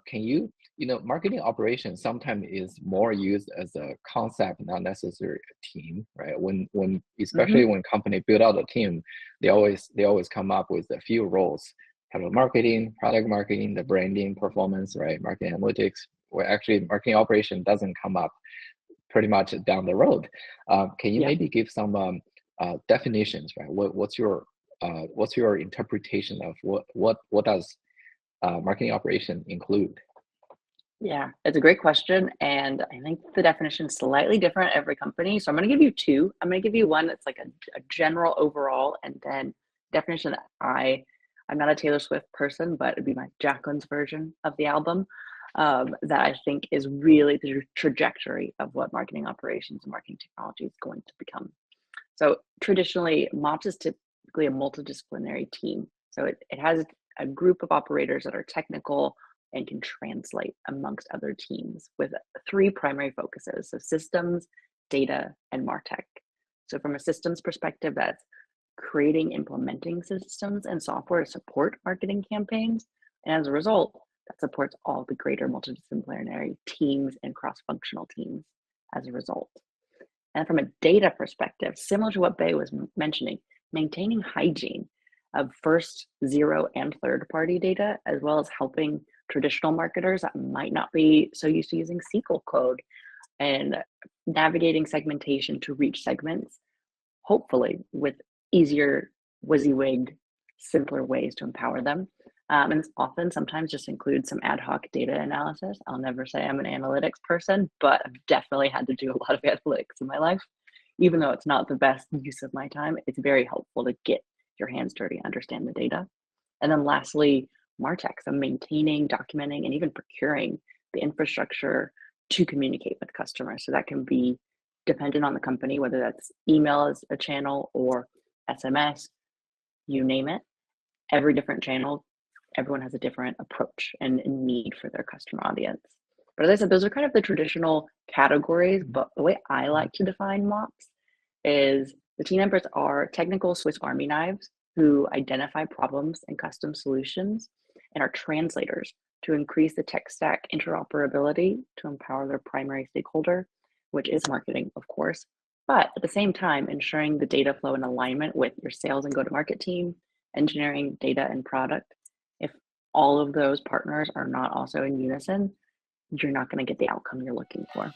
can you, marketing operations sometimes is more used as a concept, not necessarily a team, right? When especially when company build out a team, they always come up with a few roles: kind of marketing, product marketing, the branding, performance, right? Marketing analytics. Where actually marketing operation doesn't come up pretty much down the road. Can you maybe give some definitions, right? What's your interpretation of what does marketing operation include? Yeah, it's a great question. And I think the definition is slightly different at every company. So I'm going to give you two. I'm going to give you one that's like a general overall, and then definition that I'm not a Taylor Swift person, but it'd be my Jacqueline's version of the album, that I think is really the trajectory of what marketing operations and marketing technology is going to become. So traditionally, MOPS is typically a multidisciplinary team. So it has a group of operators that are technical and can translate amongst other teams with three primary focuses: so systems, data, and MarTech. So from a systems perspective, that's creating, implementing systems and software to support marketing campaigns. And as a result, that supports all the greater multidisciplinary teams and cross-functional teams as a result. And from a data perspective, similar to what Bei was mentioning, maintaining hygiene of first, zero, and third-party data, as well as helping traditional marketers that might not be so used to using SQL code and navigating segmentation to reach segments, hopefully with easier WYSIWYG, simpler ways to empower them. And this often sometimes just includes some ad hoc data analysis. I'll never say I'm an analytics person, but I've definitely had to do a lot of analytics in my life. Even though it's not the best use of my time, it's very helpful to get your hands dirty, understand the data. And then lastly, MarTech, so maintaining, documenting, and even procuring the infrastructure to communicate with customers. So that can be dependent on the company, whether that's email as a channel or SMS, you name it. Every different channel, everyone has a different approach and need for their customer audience. But as I said, those are kind of the traditional categories, but the way I like to define MOPS is the team members are technical Swiss Army knives who identify problems and custom solutions, and are translators to increase the tech stack interoperability to empower their primary stakeholder, which is marketing, of course, but at the same time, ensuring the data flow in alignment with your sales and go-to-market team, engineering, data, and product. If all of those partners are not also in unison, you're not going to get the outcome you're looking for.